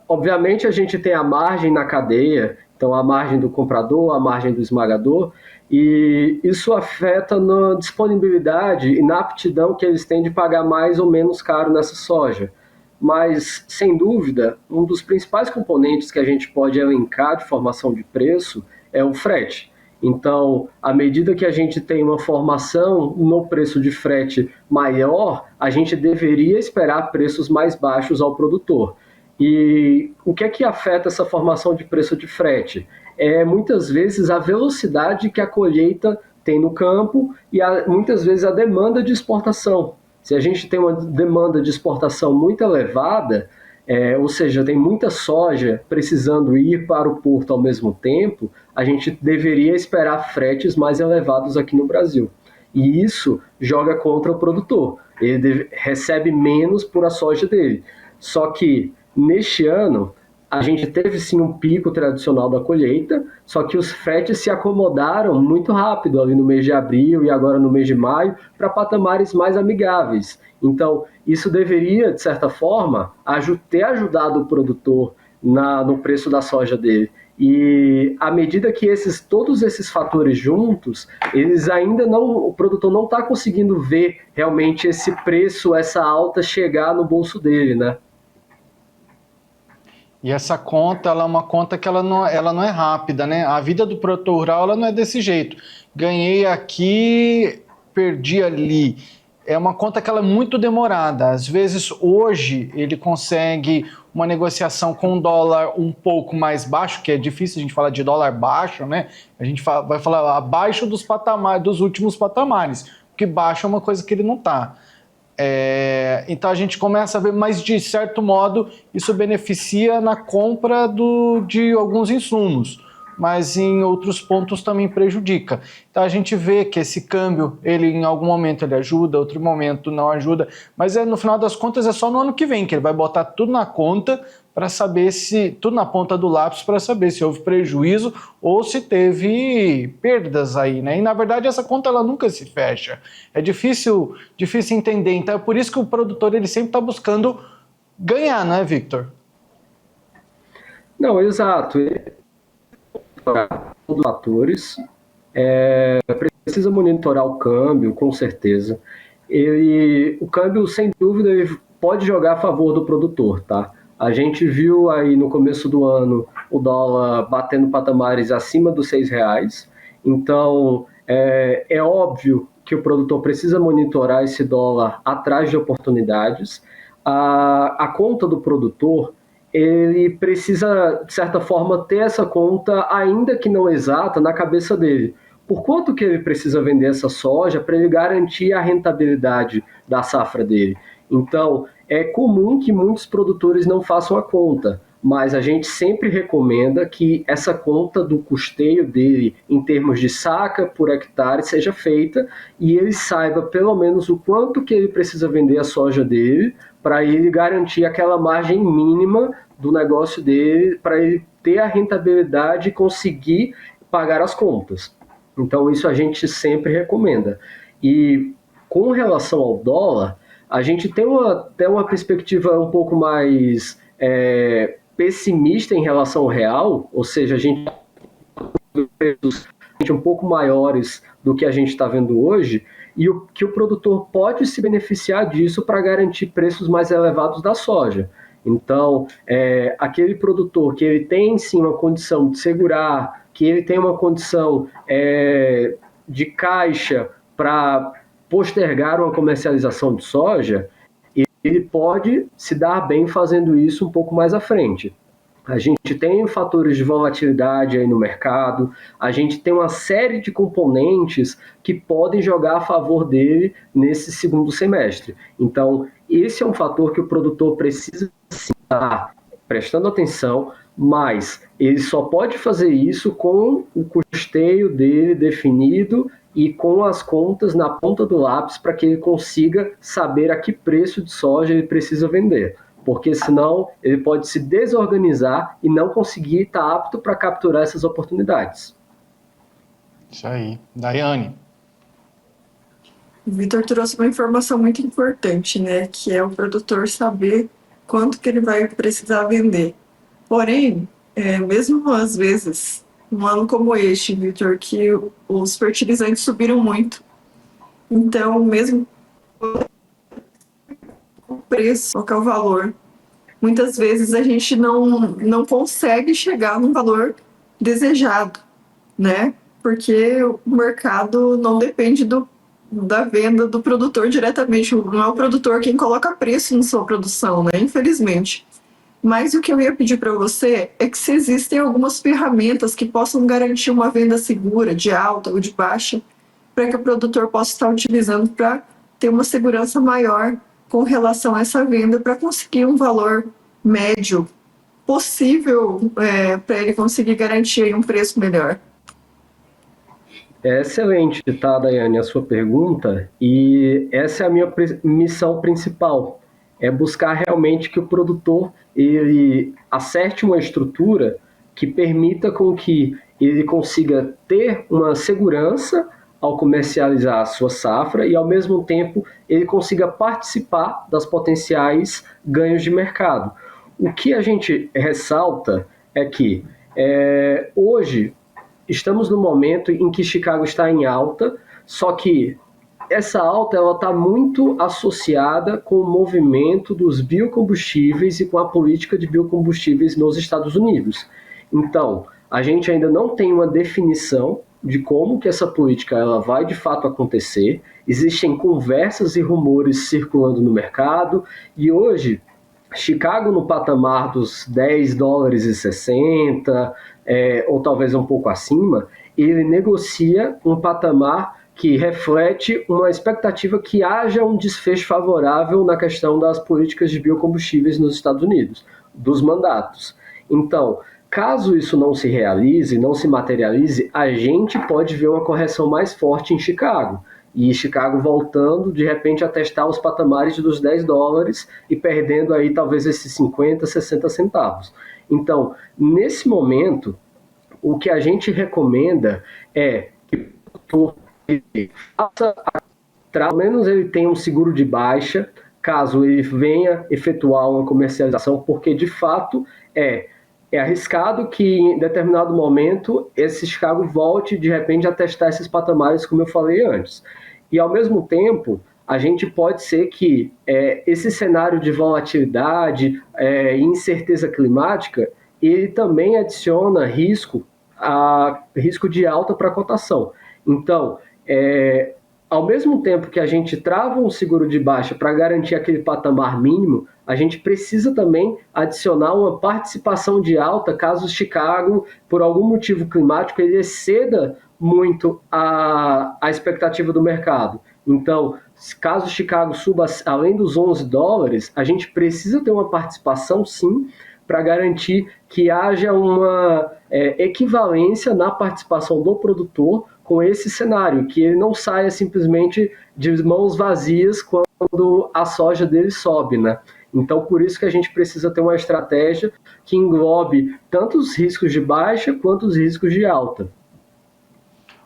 Speaker 4: Obviamente a gente tem a margem na cadeia, então a margem do comprador, a margem do esmagador, e isso afeta na disponibilidade e na aptidão que eles têm de pagar mais ou menos caro nessa soja. Mas, sem dúvida, um dos principais componentes que a gente pode elencar de formação de preço é o frete. Então, à medida que a gente tem uma formação no preço de frete maior, a gente deveria esperar preços mais baixos ao produtor. E o que é que afeta essa formação de preço de frete? É muitas vezes a velocidade que a colheita tem no campo e muitas vezes a demanda de exportação. Se a gente tem uma demanda de exportação muito elevada, ou seja, tem muita soja precisando ir para o porto ao mesmo tempo, a gente deveria esperar fretes mais elevados aqui no Brasil. E isso joga contra o produtor. Ele recebe menos por a soja dele. Só que neste ano, a gente teve sim um pico tradicional da colheita, só que os fretes se acomodaram muito rápido ali no mês de abril e agora no mês de maio para patamares mais amigáveis. Então, isso deveria, de certa forma, ter ajudado o produtor no preço da soja dele. E à medida que todos esses fatores juntos, o produtor não está conseguindo ver realmente esse preço, essa alta chegar no bolso dele, né?
Speaker 1: E essa conta, ela é uma conta que ela não é rápida, né? A vida do produtor rural, ela não é desse jeito. Ganhei aqui, perdi ali. É uma conta que ela é muito demorada. Às vezes, hoje, ele consegue uma negociação com um dólar um pouco mais baixo, que é difícil a gente falar de dólar baixo, né? A gente vai falar abaixo dos últimos patamares, porque baixo é uma coisa que ele não está. Então a gente começa a ver, mas de certo modo isso beneficia na compra de alguns insumos, mas em outros pontos também prejudica. Então a gente vê que esse câmbio, ele em algum momento ele ajuda, outro momento não ajuda, mas no final das contas é só no ano que vem que ele vai botar tudo na conta para saber tudo na ponta do lápis para saber se houve prejuízo ou se teve perdas aí, né? E na verdade essa conta ela nunca se fecha. É difícil entender. Então é por isso que o produtor ele sempre está buscando ganhar, não é, Victor?
Speaker 4: Não, exato. Todos os fatores. Precisa monitorar o câmbio, com certeza. O câmbio, sem dúvida, ele pode jogar a favor do produtor, tá? A gente viu aí no começo do ano o dólar batendo patamares acima dos R$6. Então, é óbvio que o produtor precisa monitorar esse dólar atrás de oportunidades. A conta do produtor, ele precisa, de certa forma, ter essa conta, ainda que não exata, na cabeça dele. por quanto que ele precisa vender essa soja para ele garantir a rentabilidade da safra dele. Então, é comum que muitos produtores não façam a conta, mas a gente sempre recomenda que essa conta do custeio dele em termos de saca por hectare seja feita e ele saiba pelo menos o quanto que ele precisa vender a soja dele para ele garantir aquela margem mínima do negócio dele, para ele ter a rentabilidade e conseguir pagar as contas. Então isso a gente sempre recomenda. E com relação ao dólar, a gente tem até uma perspectiva um pouco mais pessimista em relação ao real, ou seja, a gente tem preços um pouco maiores do que a gente está vendo hoje, e que o produtor pode se beneficiar disso para garantir preços mais elevados da soja. Então, aquele produtor que ele tem sim uma condição de segurar, que ele tem uma condição de caixa para postergar uma comercialização de soja, ele pode se dar bem fazendo isso um pouco mais à frente. A gente tem fatores de volatilidade aí no mercado, a gente tem uma série de componentes que podem jogar a favor dele nesse segundo semestre. Então, esse é um fator que o produtor precisa estar prestando atenção, mas ele só pode fazer isso com o custeio dele definido e com as contas na ponta do lápis para que ele consiga saber a que preço de soja ele precisa vender. Porque senão ele pode se desorganizar e não conseguir estar apto para capturar essas oportunidades.
Speaker 1: Isso aí. Daiane.
Speaker 2: O Vitor trouxe uma informação muito importante, né? Que é o produtor saber quanto que ele vai precisar vender. Porém, mesmo às vezes, num ano como este, Vitor, que os fertilizantes subiram muito. Então, mesmo o preço, qual que é o valor, muitas vezes a gente não consegue chegar no valor desejado, né? Porque o mercado não depende da venda do produtor diretamente, não é o produtor quem coloca preço na sua produção, né? Infelizmente. Mas o que eu ia pedir para você é que se existem algumas ferramentas que possam garantir uma venda segura, de alta ou de baixa, para que o produtor possa estar utilizando para ter uma segurança maior com relação a essa venda, para conseguir um valor médio possível para ele conseguir garantir aí um preço melhor.
Speaker 4: É excelente, tá, Daiane, a sua pergunta, e essa é a minha missão principal, é buscar realmente que o produtor ele acerte uma estrutura que permita com que ele consiga ter uma segurança ao comercializar a sua safra e, ao mesmo tempo, ele consiga participar das potenciais ganhos de mercado. O que a gente ressalta é que hoje estamos no momento em que Chicago está em alta, só que essa alta está muito associada com o movimento dos biocombustíveis e com a política de biocombustíveis nos Estados Unidos. Então, a gente ainda não tem uma definição de como que essa política ela vai de fato acontecer. Existem conversas e rumores circulando no mercado e hoje Chicago no patamar dos $10,60 ou talvez um pouco acima, ele negocia um patamar que reflete uma expectativa que haja um desfecho favorável na questão das políticas de biocombustíveis nos Estados Unidos, dos mandatos. Então, caso isso não se realize, não se materialize, a gente pode ver uma correção mais forte em Chicago. E Chicago voltando, de repente, a testar os patamares dos $10 e perdendo aí talvez esses 50, 60 centavos. Então, nesse momento, o que a gente recomenda é que o faça, pelo menos ele tenha um seguro de baixa, caso ele venha efetuar uma comercialização, porque de fato é arriscado que em determinado momento esse Chicago volte de repente a testar esses patamares, como eu falei antes. E ao mesmo tempo, a gente pode ser que esse cenário de volatilidade e incerteza climática, ele também adiciona risco de alta para a cotação. Então, ao mesmo tempo que a gente trava um seguro de baixa para garantir aquele patamar mínimo, a gente precisa também adicionar uma participação de alta caso Chicago, por algum motivo climático, ele exceda muito a expectativa do mercado. Então, caso Chicago suba além dos $11, a gente precisa ter uma participação, sim, para garantir que haja uma equivalência na participação do produtor com esse cenário, que ele não saia simplesmente de mãos vazias quando a soja dele sobe, né? Então, por isso que a gente precisa ter uma estratégia que englobe tanto os riscos de baixa quanto os riscos de alta.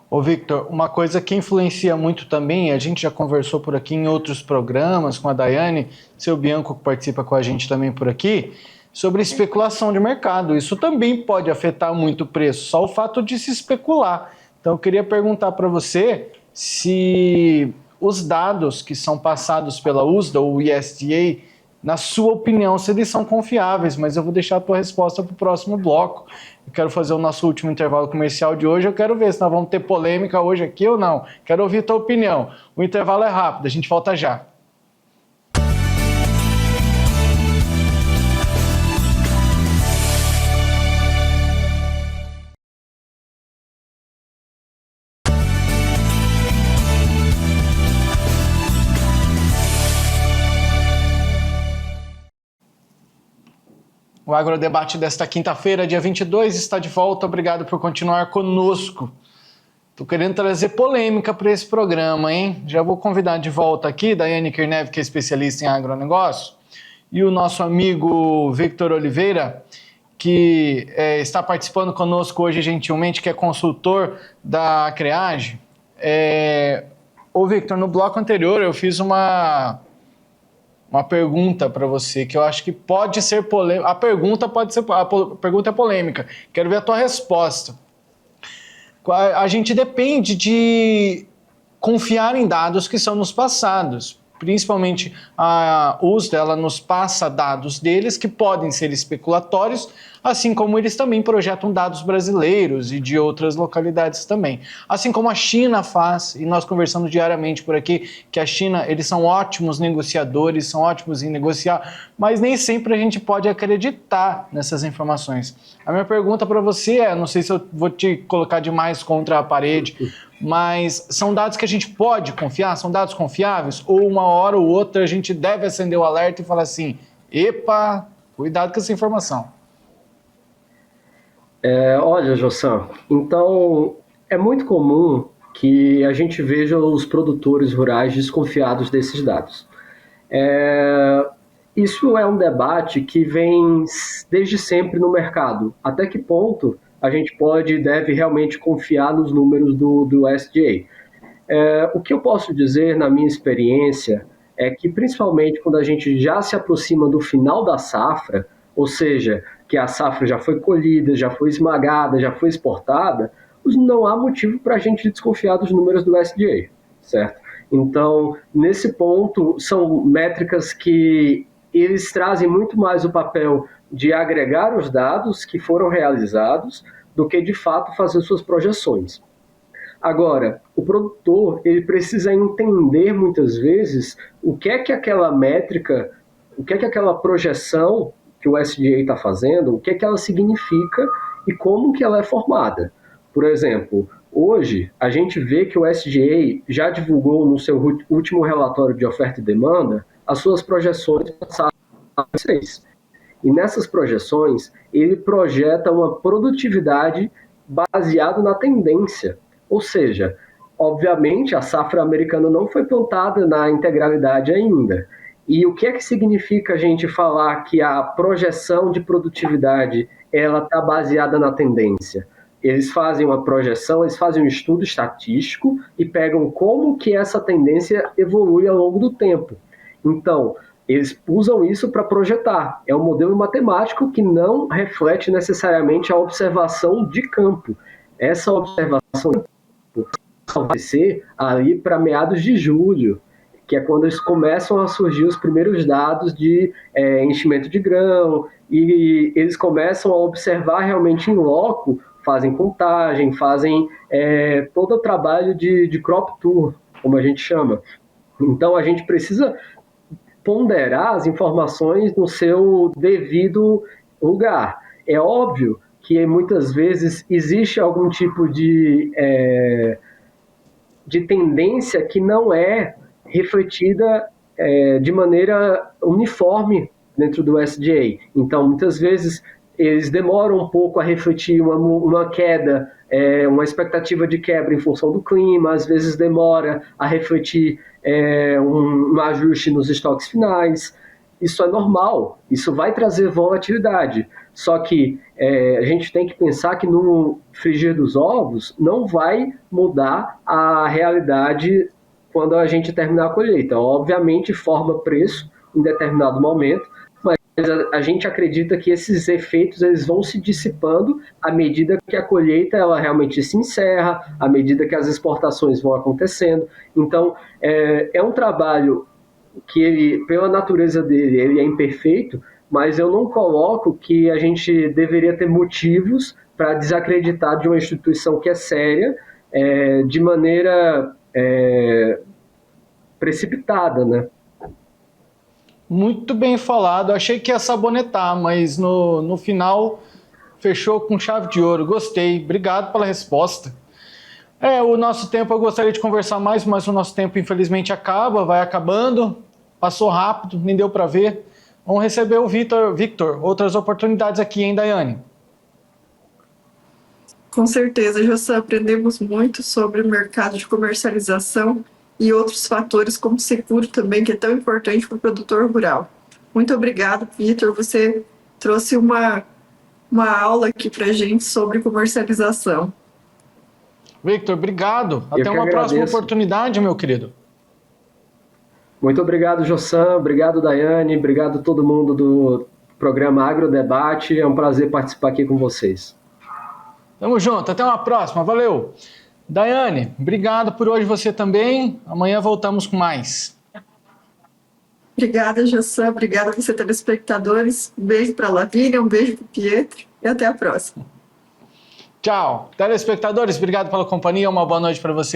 Speaker 1: Ô Victor, uma coisa que influencia muito também, a gente já conversou por aqui em outros programas com a Daiane, seu Bianco que participa com a gente também por aqui, sobre especulação de mercado. Isso também pode afetar muito o preço, só o fato de se especular. Então eu queria perguntar para você se os dados que são passados pela USDA ou USDA, na sua opinião, se eles são confiáveis, mas eu vou deixar a tua resposta para o próximo bloco. Eu quero fazer o nosso último intervalo comercial de hoje, eu quero ver se nós vamos ter polêmica hoje aqui ou não. Quero ouvir a tua opinião. O intervalo é rápido, a gente volta já. O Agrodebate desta quinta-feira, dia 22, está de volta. Obrigado por continuar conosco. Estou querendo trazer polêmica para esse programa, hein? Já vou convidar de volta aqui Daiane Kirnev, que é especialista em agronegócio, e o nosso amigo Victor Oliveira, que está participando conosco hoje gentilmente, que é consultor da Creage. Ô Victor, no bloco anterior eu fiz uma pergunta para você que eu acho que pode ser polêmica. A pergunta é polêmica. Quero ver a tua resposta. A gente depende de confiar em dados que são nos passados. Principalmente a USDA, ela nos passa dados deles que podem ser especulatórios, assim como eles também projetam dados brasileiros e de outras localidades também. Assim como a China faz, e nós conversamos diariamente por aqui, que a China, eles são ótimos negociadores, são ótimos em negociar, mas nem sempre a gente pode acreditar nessas informações. A minha pergunta para você não sei se eu vou te colocar demais contra a parede, mas são dados que a gente pode confiar? São dados confiáveis? Ou uma hora ou outra a gente deve acender o alerta e falar assim, epa, cuidado com essa informação.
Speaker 4: Olha, Jossan, então é muito comum que a gente veja os produtores rurais desconfiados desses dados. Isso é um debate que vem desde sempre no mercado. Até que ponto a gente pode e deve realmente confiar nos números do USDA? O que eu posso dizer, na minha experiência, é que principalmente quando a gente já se aproxima do final da safra, ou seja, que a safra já foi colhida, já foi esmagada, já foi exportada, não há motivo para a gente desconfiar dos números do USDA, certo? Então, nesse ponto, são métricas que eles trazem muito mais o papel de agregar os dados que foram realizados do que, de fato, fazer suas projeções. Agora, o produtor ele precisa entender, muitas vezes, o que é que aquela métrica, o que é que aquela projeção que o USDA está fazendo, o que é que ela significa e como que ela é formada. Por exemplo, hoje a gente vê que o USDA já divulgou no seu último relatório de oferta e demanda as suas projeções para a safra 6. E nessas projeções, ele projeta uma produtividade baseada na tendência. Ou seja, obviamente a safra americana não foi plantada na integralidade ainda. E o que é que significa a gente falar que a projeção de produtividade ela está baseada na tendência? Eles fazem uma projeção, eles fazem um estudo estatístico e pegam como que essa tendência evolui ao longo do tempo. Então, eles usam isso para projetar. É um modelo matemático que não reflete necessariamente a observação de campo. Essa observação de campo vai acontecer ali para meados de julho, que é quando eles começam a surgir os primeiros dados de enchimento de grão, e eles começam a observar realmente em loco, fazem contagem, fazem todo o trabalho de crop tour, como a gente chama. Então, a gente precisa ponderar as informações no seu devido lugar. É óbvio que muitas vezes existe algum tipo de tendência que não é refletida de maneira uniforme dentro do SDA. Então, muitas vezes, eles demoram um pouco a refletir uma queda, uma expectativa de quebra em função do clima, às vezes demora a refletir um ajuste nos estoques finais. Isso é normal, isso vai trazer volatilidade. Só que a gente tem que pensar que no frigir dos ovos não vai mudar a realidade quando a gente terminar a colheita. Obviamente forma preço em determinado momento, mas a gente acredita que esses efeitos eles vão se dissipando à medida que a colheita ela realmente se encerra, à medida que as exportações vão acontecendo. Então, é um trabalho que ele, pela natureza dele, ele é imperfeito, mas eu não coloco que a gente deveria ter motivos para desacreditar de uma instituição que é séria de maneira precipitada, né?
Speaker 1: Muito bem falado. Achei que ia sabonetar, mas no final fechou com chave de ouro. Gostei. Obrigado pela resposta. O nosso tempo, eu gostaria de conversar mais, mas o nosso tempo infelizmente vai acabando. Passou rápido, nem deu para ver. Vamos receber o Victor. Outras oportunidades aqui, hein, Daiane?
Speaker 2: Com certeza, já aprendemos muito sobre o mercado de comercialização e outros fatores como seguro também, que é tão importante para o produtor rural. Muito obrigado, Victor. Você trouxe uma aula aqui para a gente sobre comercialização.
Speaker 1: Victor, obrigado. Até uma próxima oportunidade, meu querido.
Speaker 4: Muito obrigado, Jossan. Obrigado, Daiane. Obrigado a todo mundo do programa Agrodebate. É um prazer participar aqui com vocês.
Speaker 1: Tamo junto. Até uma próxima. Valeu. Daiane, obrigado por hoje você também. Amanhã voltamos com mais.
Speaker 2: Obrigada, Jossan. Obrigada a você, telespectadores. Um beijo para a Lavínia, um beijo para o Pietro e até a próxima.
Speaker 1: Tchau. Telespectadores, obrigado pela companhia. Uma boa noite para vocês.